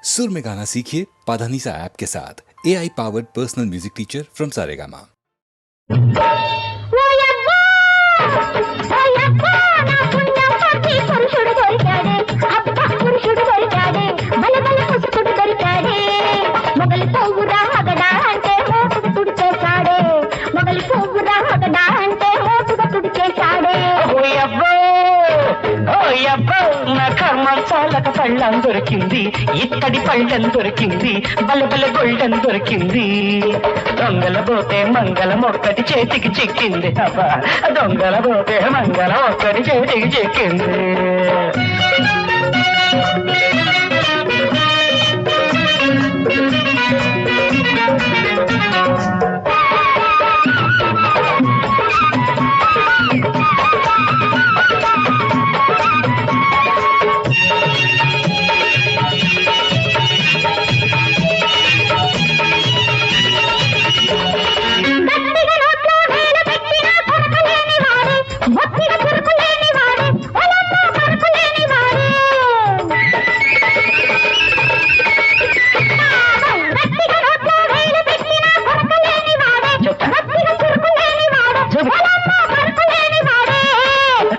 सुर में गाना सीखिए पाधानीसा ऐप के साथ AI powered personal music teacher from Saregama. కర్మాచాలక పళ్ళం దొరికింది, ఇత్తడి పళ్ళం దొరికింది, బలబల గొల్డెన్ దొరికింది. దొంగల పోతే మంగళం ఒక్కటి చేతికి చిక్కింది. అబ్బా దొంగల పోతే మంగళం ఒక్కటి చేతికి చిక్కింది.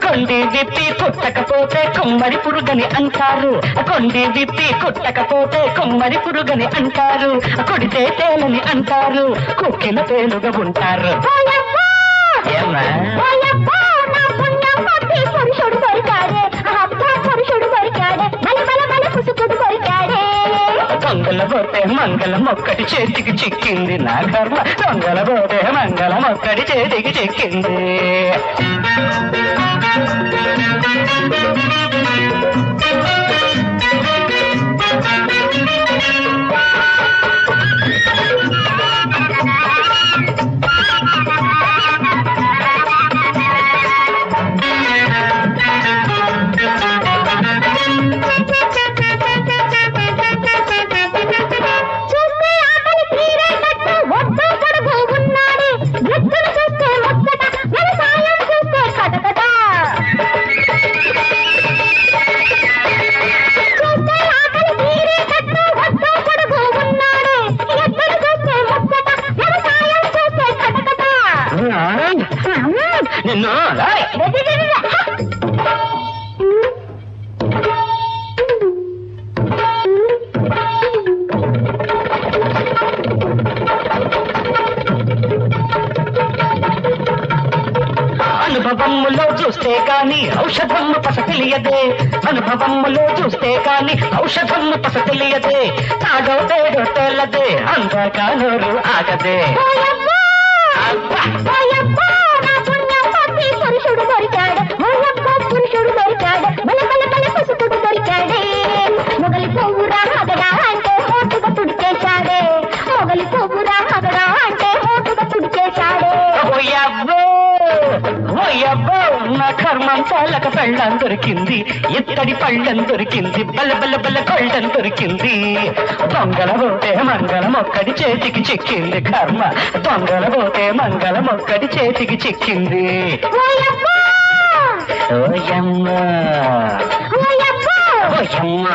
కొండి విప్పి కుట్టకపోతే కుమ్మరి పురుగని అంటారు, కొండి విప్పి కుట్టకపోతే కుమ్మరి పురుగని అంటారు, కొడితే తేలని అంటారు, కుక్కిన తేలుగా ఉంటారు. దొంగల పోతే మంగళం ఒక్కటి చేతికి చిక్కింది. నా కర్మ దొంగల పోతే మంగళం ఒక్కటి చేతికి చిక్కింది. నిన్ను అనుభవములో చూస్తే కాని ఔషధము పస తెలియదే, అనుభవములో చూస్తే కాని ఔషధము పస తెలియదే, తాడో తేడో తెల్లదే, అందాక నోరు ఆగదే. మొగలి పువ్వురా హగడా అంటే మోటుగా తుడిచేశాడే, మొగలి పువ్వురా హగడా అంటే మోటుగా తుడిచేశాడే. ఓయబ్బో నా కర్మం చాలక పెళ్ళం దొరికింది, ఇత్తడి పళ్ళం దొరికింది, బల బల బల గొల్డెన్ దొరికింది. దొంగల పోతే మంగళం ఒక్కటి చేతికి చిక్కింది. కర్మ దొంగల పోతే మంగళం ఒక్కటి చేతికి చిక్కింది. ఓయమ్మ ఓయమ్మ ఓయమ్మ.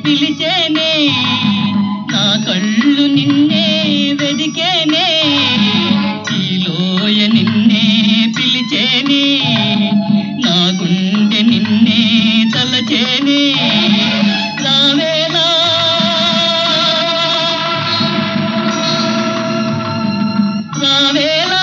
పిలిచేనే నా కళ్ళు నిన్నే వెదికేనే, ఈ లోయ నిన్నే పిలిచేనే, నా గుండె నిన్నే తలచేనే. రావేలా రావేలా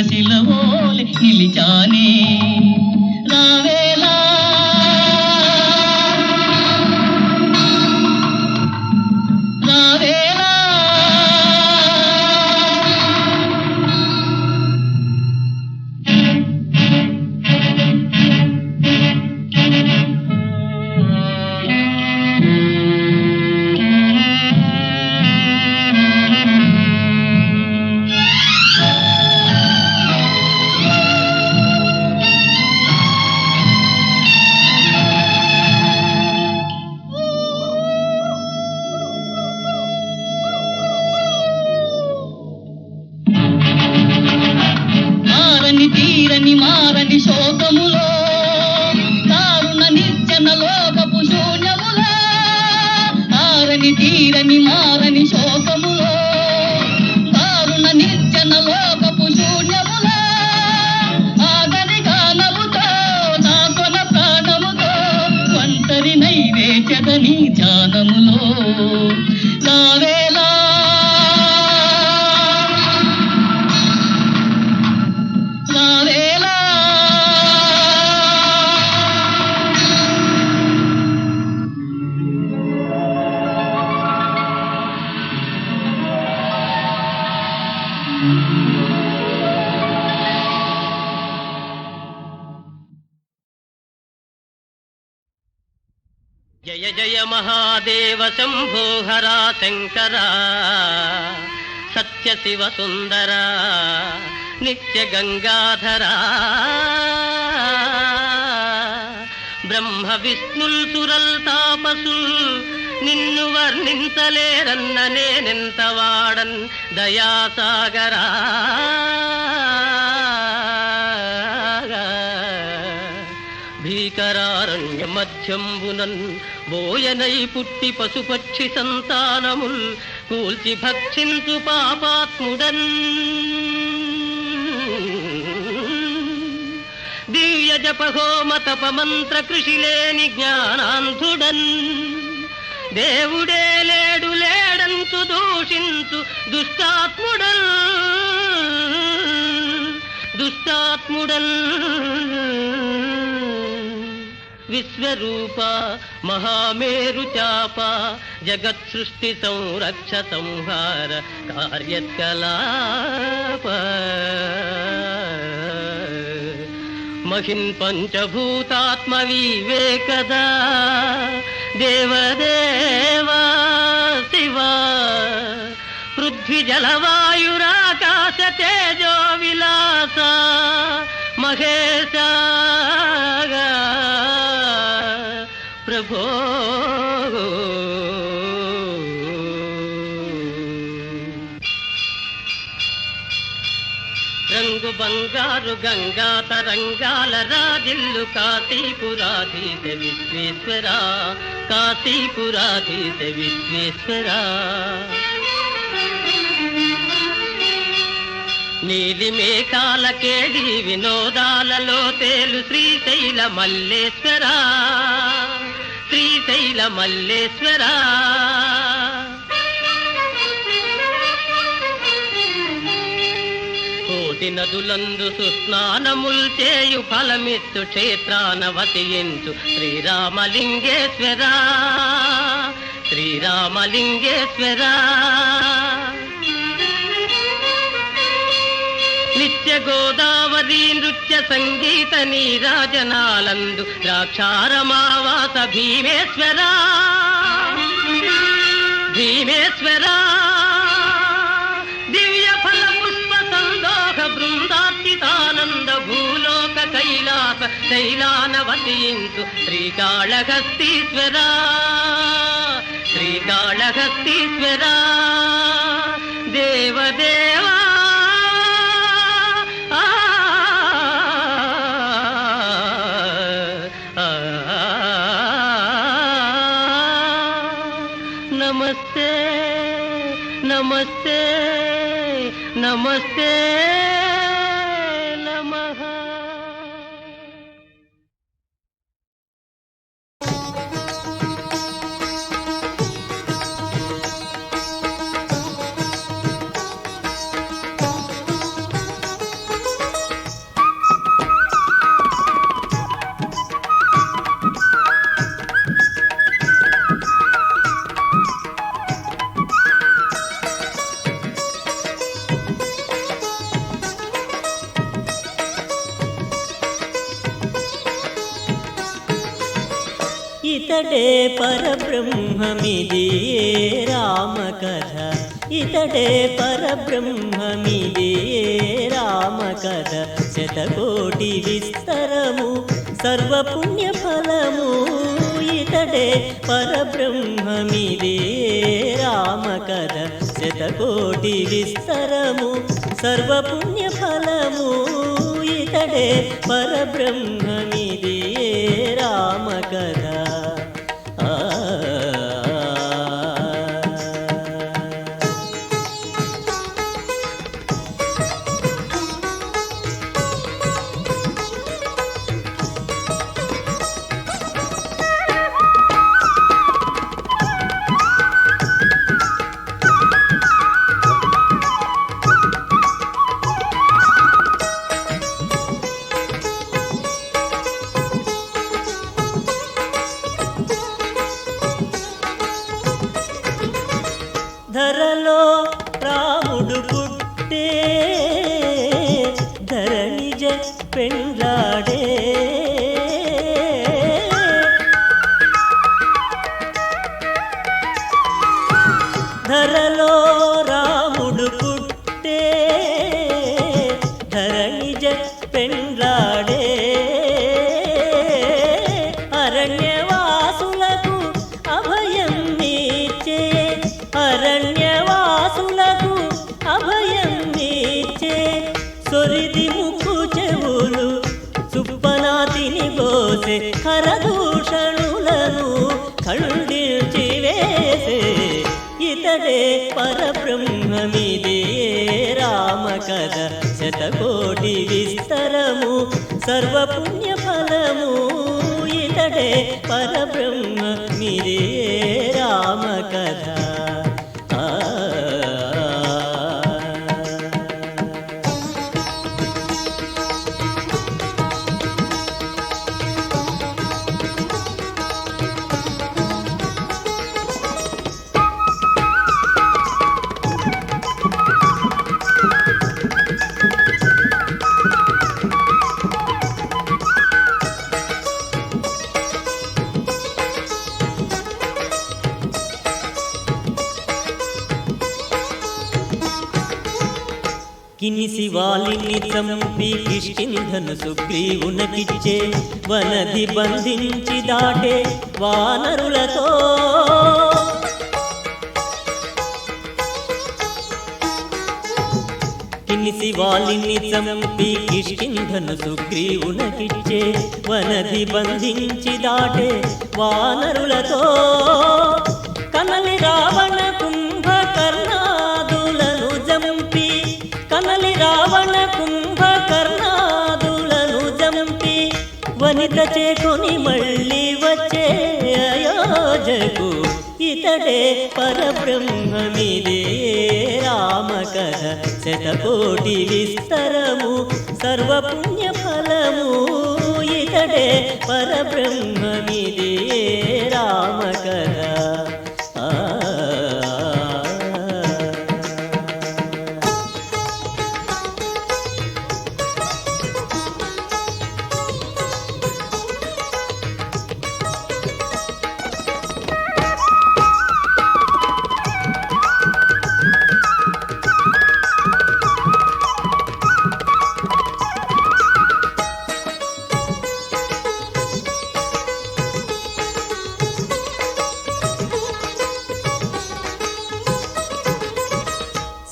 దేవశిలవోలె నిలిచానే రావేలా రావేలా మారని తీరని మారని శోకములో దారుణ నిర్జన లోకపు శూన్యములో మారని తీరని మారని శోకములో దారుణ నిర్జన లోకపు శూన్యములో ఆగని గానముతో నా కొన ప్రాణముతో ఒంటరి నైవేద్యదని ధ్యానములో నావేలా రావేలా జయ జయ మహాదేవ శంభో హర శంకర సత్య శివ సుందర నిత్య గంగాధర బ్రహ్మ విష్ణుల్ సురల్ తాపసుల్ నిన్ను వర్ణించలేరన్న నేనెంత వాడన్ దయాసాగరా భీకరారణ్య మధ్యంబునన్ బోయనై పుట్టి పశుపక్షి సంతానముల్ కూల్చి భక్షించు పాపాత్ముడన్ దివ్య జపహోమ తపమంత్ర కృషి లేని జ్ఞానాంధుడన్ దేవుడే లేడు లేడంచు దూషించు దుష్టాత్ముడల్ దుష్టాత్ముడల్ విశ్వరూప మహామేరు చాప జగత్ సృష్టి సంరక్ష సంహార కార్యకలాప మహిన్ పంచభూతాత్మ వివేకదా దేవదేవా శివ పృథ్వీ జలవాయురాకాశ తేజో విలాస మహేశ ప్రభో రంగు బంగారు గంగా తరంగాల రాజిల్లు కాశీపురాధీశ విశ్వేశ్వర కాశీపురాధీశ విశ్వేశ్వర నీలి మేఘాల కేడి వినోదాలలో తేలు శ్రీశైల మల్లేశ్వర శ్రీశైల మల్లేశ్వర కోటి నదులందు సుస్నానముల్ చేయు ఫలమిత్తు క్షేత్రాన వతియించు శ్రీరామలింగేశ్వర శ్రీరామలింగేశ్వర నిత్య గోదావరి నృత్య సంగీత నీరాజనాలందు ద్రాక్షారమావాస భీమేశ్వర భీమేశ్వర దివ్య ఫల పుష్ప సందోహ బృందార్చితానంద భూలోక కైలాస శైలానవతీంతు శ్రీకాళహస్తీశ్వర శ్రీకాళహస్తీశ్వర దేవదేవా నమస్తే నమస్తే నమస్తే నమః. ఇతడే పరబ్రహ్మమిది రామకథ ఇతడే పరబ్రహ్మమిది రామకథ శతకోటి విస్తరము సర్వపుణ్య ఫలము ఇతడే పరబ్రహ్మమిది రామకథ శతకోటి విస్తరము సర్వపుణ్య ఫలము ఇతడే పరబ్రహ్మమిది రామకథ ధరలో రాముడు పుట్టే ధరణిజ పెండ్లాడే ధరలో రాముడు పుట్టే ధరణిజ పెండ్లాడే అరణ్యవాసులకు అభయం నీచే అరణ్యవాసులకు అభయం నీచే సొరిది ముక్కు చెవులు సుప్పనాతిని గోసే హరదూషణులను ఖండించి వేసే ఇతడే పరబ్రహ్మమిది రామకథ శతకోటి విస్తరము సర్వపుణ్య ఫలము ఇతడే పరబ్రహ్మమిది రామకథ కినిసి వాలిని చంపి కిష్కింధను సుగ్రీవునకిచ్చే వనది బంధించి దాటే వానరులతో కినిసి వాలిని చంపి కిష్కింధను సుగ్రీవునకిచ్చే వనది బంధించి దాటే వానరులతో కనలి రావణ కుంభకర్ణాదులను జంపి కనలి రావణ కుంభకర్ణాదులను జంపి వనిత చేకొని మళ్ళీ వచ్చే అయోధ్యకు ఇతడే పరబ్రహ్మమిది రామకథ శతకోటి విస్తరము సర్వపుణ్య ఫలము ఇతడే పరబ్రహ్మమిది రామకథ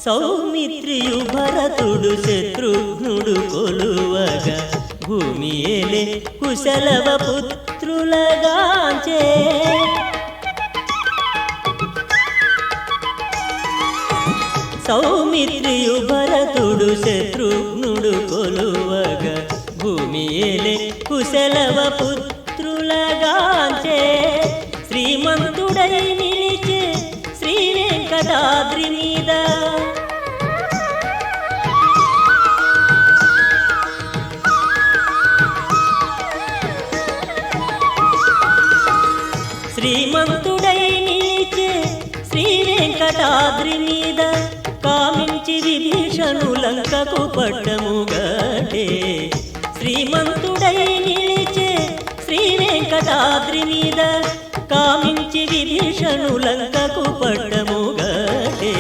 సౌమిత్రియు భరతుడు శత్రుఘ్నుడు కొలువగా భూమి ఏలే కుశలవ పుత్రులగాంచే సౌమిత్రియు భరతుడు శత్రుఘ్నుడు కొలువగా భూమి ఏలే కుశలవ పుత్రులగాంచే శ్రీమంతుడై నిలిచే శ్రీ వెంకటాద్రి మీద శ్రీమంతుడై నిలిచే శ్రీ వెంకటాద్రి మీద కామించి విభీషణు లంకకు పట్టము గటే శ్రీమంతుడై నిలిచే శ్రీ వెంకటాద్రి మీద కామించి విభీషణులంకకు పట్టముగటే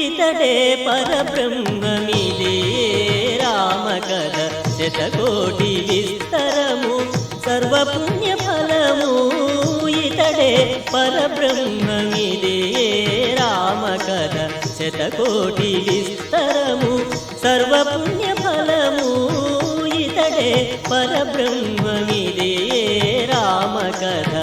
ఇతడే పరబ్రహ్మమిదే రామ కథ శతకోటి విస్తరము సర్వపుణ్య ఫలము ఇతడే పరబ్రహ్మమిదే రామ కథ శతకోటి విస్తరము సర్వపుణ్య ఫలము ఇతడే పరబ్రహ్మమిదే రామ కథ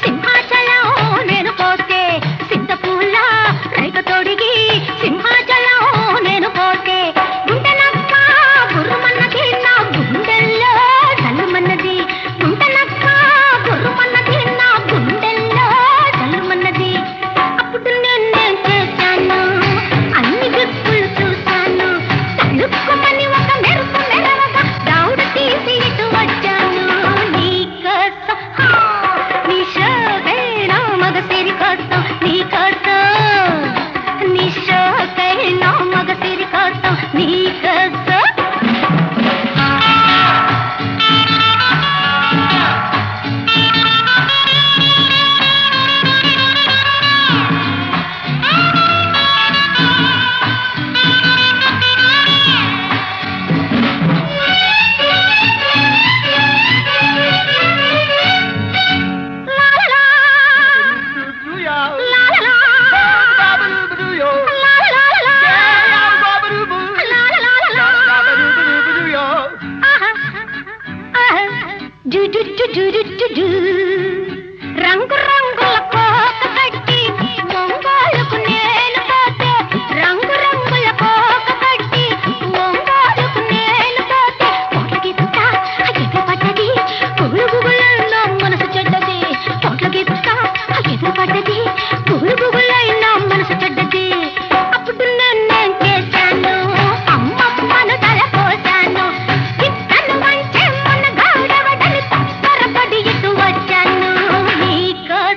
సింహాచలం నేను పోతే రంగు రంగుల కోక కట్టి ఒంగోలుకు నేను పోతే రంగు రంగుల కోక కట్టి ఒంగోలుకు నేను పోతే కోట్లకి పుట్ట ఎదురు పడ్డది పువ్వులు పువ్వులైనా మనసు చెడ్డది కోట్లకి పుట్ట ఎదురు పడ్డది పువ్వులు పువ్వులైనా మనసు చెడ్డది అప్పుడు నేనేం చేశాను అమ్మమ్మను తల పోశాను ఇద్దరు మంచి మన గౌరవడని తప్పరపడి ఇటు వచ్చాను నీ కోసం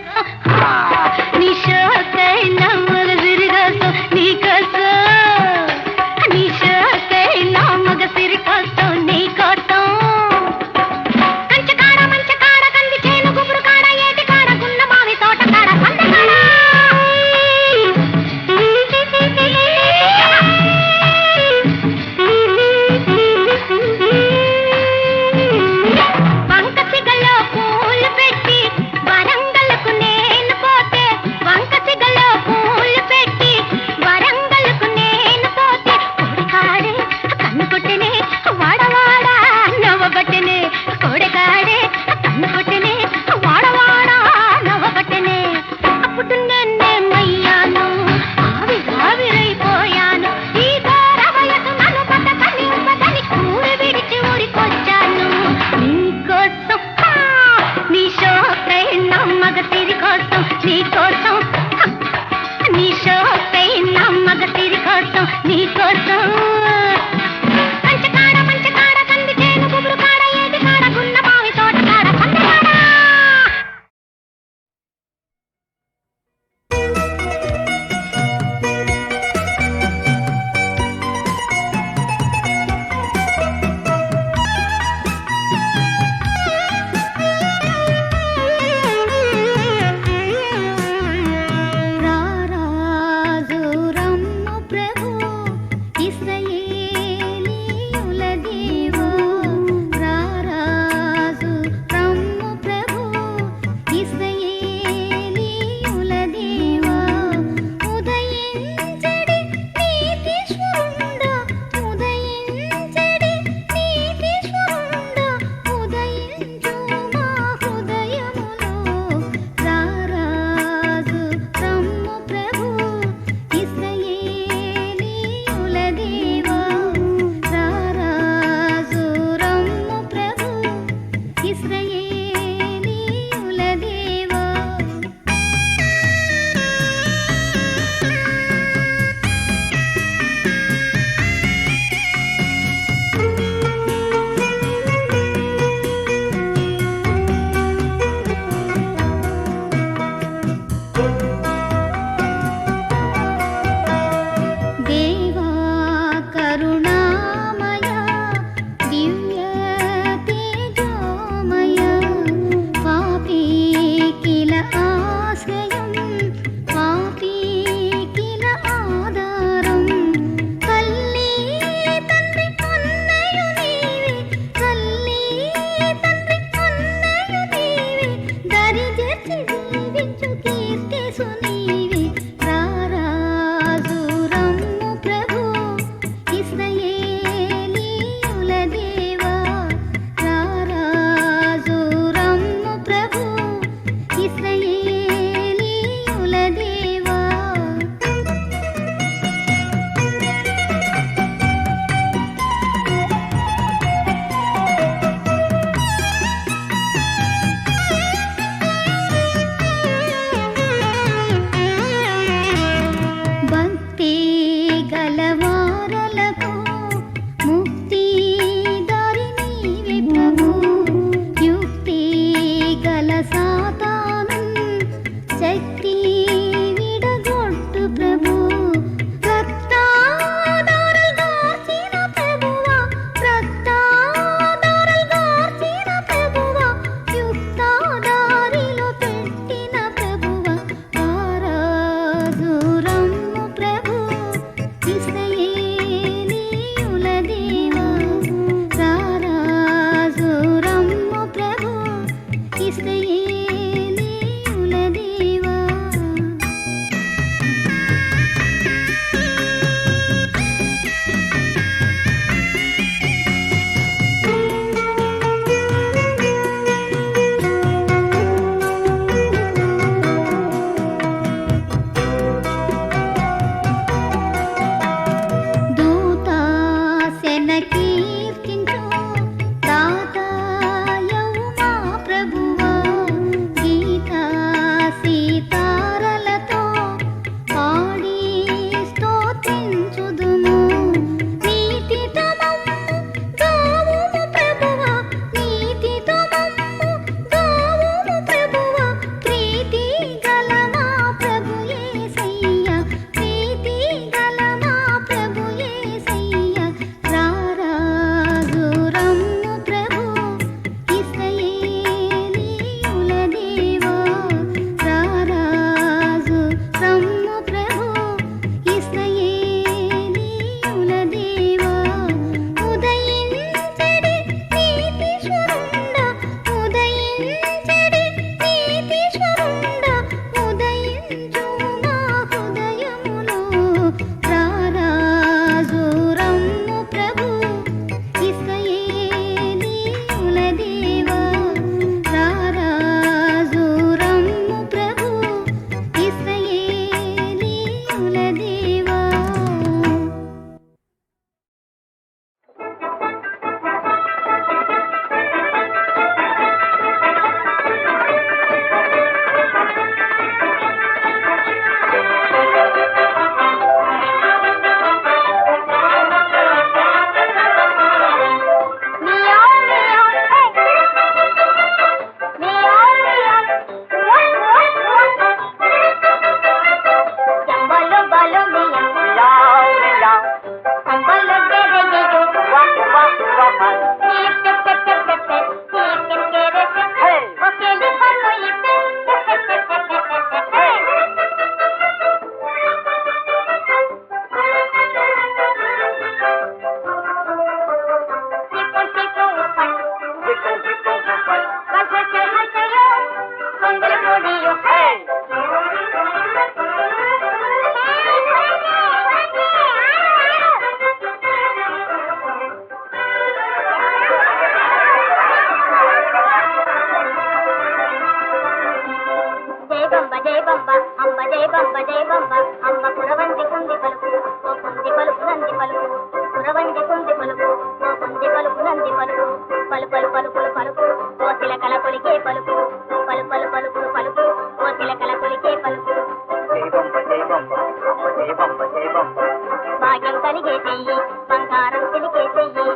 భాగ్యం కలిగే చెయ్యి బంగారం తిరిగే చెయ్యి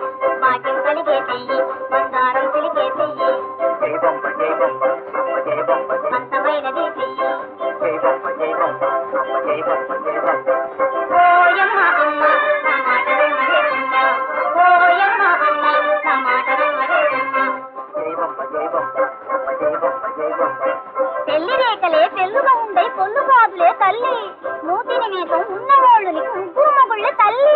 భాగ్యం కలిగే చెయ్యి బంగారం తిరిగే చెయ్యి అంతమైనది చెయ్యి ఓయమ్మ అమ్మ నా మాట మరేదమ్మ ఓయమ్మ అమ్మ నా మాట మరేదమ్మ పెళ్లి రేఖలే పెళ్ళుగా ఉండే పొల్లు కాదులే తల్లి నూతిని వీసం ఉన్నవాళ్ళు నీకు ముగ్గురు మగుళ్ళే తల్లి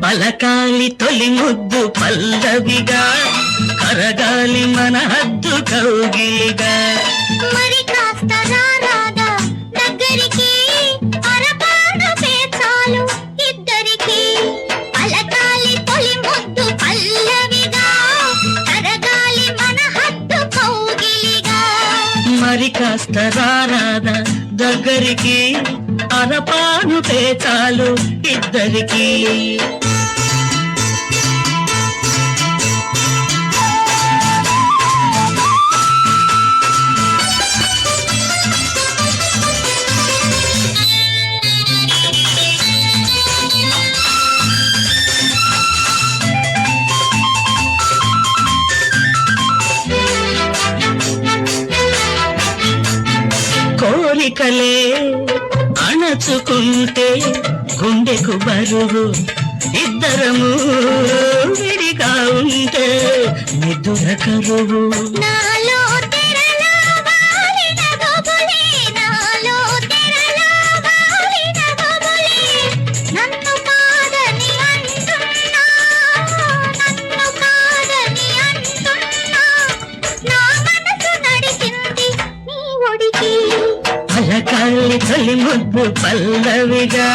పలకాలి తొలి ముద్దు పల్లవిగా కరగాలి మన హద్దు కౌగిలిగా మరి కాస్త రారాదా దగ్గరికి అరపాట పేచాలు ఇద్దరికి పలకాలి తొలి ముద్దు పల్లవిగా కరగాలి మన హద్దు కౌగిలిగా మరి కాస్త రారాదా దగ్గరికి అరపాను పేచాలు ఇద్దరికి కోరికలే అణచుకుంటే గుండెకు బరువు ఇద్దరము విడిగా ఉంటే నిద్ర కరువు నాలో తెరలో వాలిన గొబులే నాలో తెరలో వాలిన గొబులే నన్ను కాదని అంటున్నా నన్ను కాదని అంటున్నా నా మనసు నడిచింది నీ ఒడికి పలకాలి తొలి ముద్దు పల్లవిగా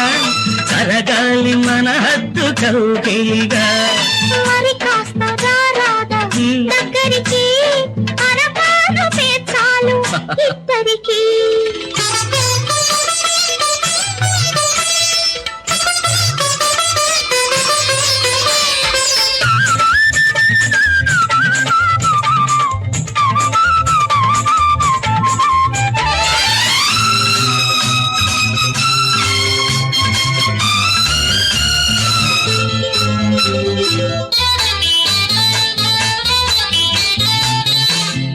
కరగాలి మన హద్దు కౌగిలిగా మరి కాస్త రారాదా దగ్గరికి అరపాను పేచాలు ఇద్దరికి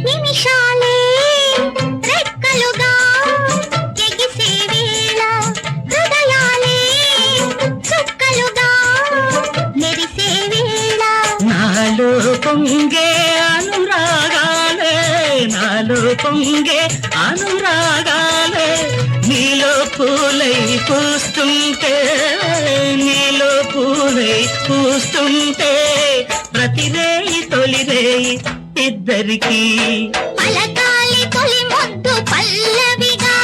నిమిషాలే రెక్కలుగా ఎగిసే వేళ హృదయాలే చుక్కలుగా మెరిసే వేళ నాలో పొంగే అనురాగాలే నాలో పొంగే అనురాగాలే నీలో పూలై పూస్తుంటే నీలో పూలై పూస్తుంటే ప్రతిరేయి తొలిరేయి ఇద్దరికి పలకాలి తొలి ముద్దు పల్లవిగా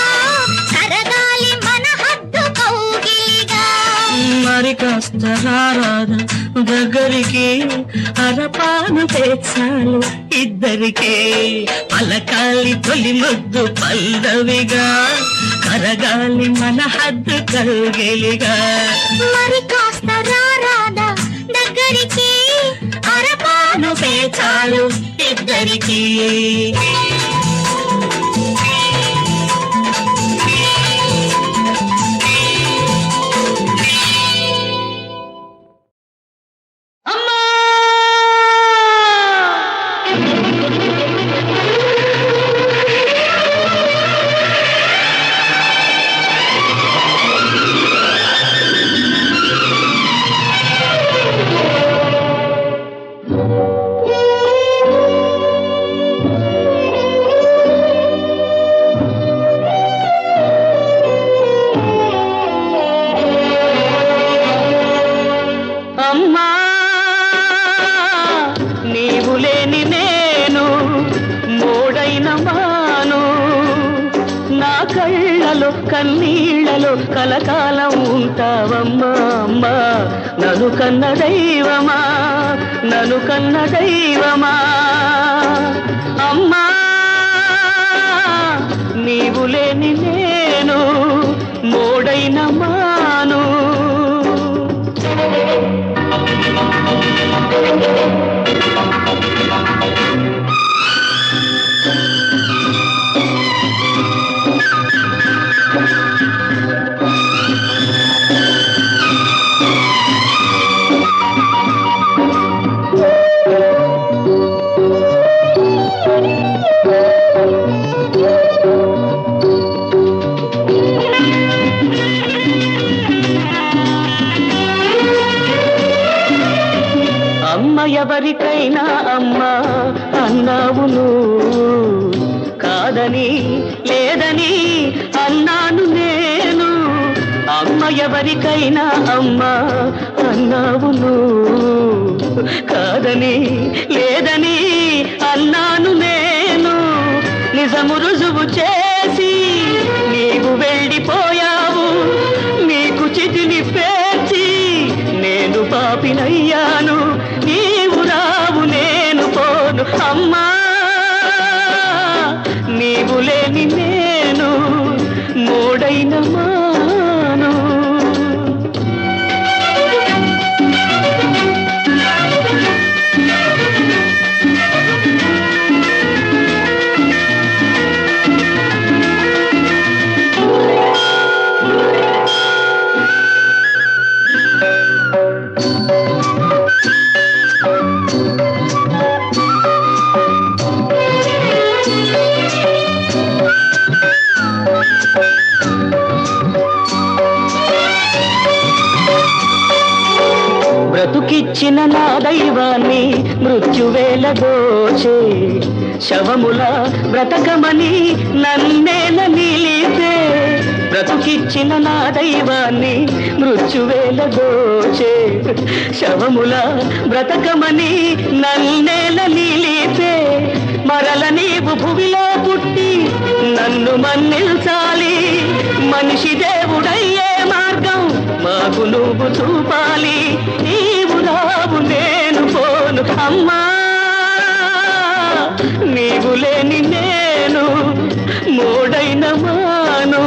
కరగాలి మన హద్దు కౌగిలిగా మరి కాస్త రారాదా దగ్గరికి అరపాను పేచాలు ఇద్దరికి పలకాలి తొలి ముద్దు పల్లవిగా కరగాలి మన హద్దు కౌగిలిగా మరి కాస్త రారాదా దగ్గరికి అరపాను పేచాలు ఇద్దరికి అమ్మా మోడైన మాను నా కళ్ళలో కన్నీళ్ళలో కలకాలం ఉంటావమ్మా అమ్మా నన్ను కన్న దైవమా నన్ను కన్న దైవమా అమ్మా నీవు లేని నేను మోడైన మాను అమ్మ ఎవరికైనా అమ్మ అన్నావును కాదని లేదని అన్నాను నేను అమ్మ ఎవరికైనా అమ్మ అన్నావును కాదని లేదని అన్నాను నేను నిజము రుజువు చేసి నీవు వెళ్ళిపోయావు నీకు చితిని పేర్చి నేను పాపినయ్యాను నీవు రావు నేను పోను అమ్మా నీవు లేని నేను మోడైన మాను బ్రతుకిచ్చిన నా దైవాన్ని మృత్యువేళ దోచే శవముల బ్రతకమని నన్నేల నిలిపే బ్రతుకిచ్చిన నా దైవాన్ని మృత్యువేళ దోచే శవముల బ్రతకమని నన్నేల నిలిపే మరల నీవు భువిలో పుట్టి నన్ను మన్నిల్చాలి మనిషి దేవుడయ్యే మార్గం మాకు నువ్వు చూపాలి నీవు రావు నేను పోను అమ్మా నీవు లేని నేను మోడైన మాను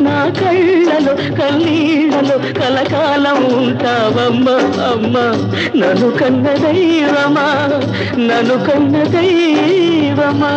నా కళ్ళలో కన్నీళ్ళలో కలకాలం ఉంటావమ్మా అమ్మా నన్ను కన్న దైవమా నన్ను కన్న దైవమా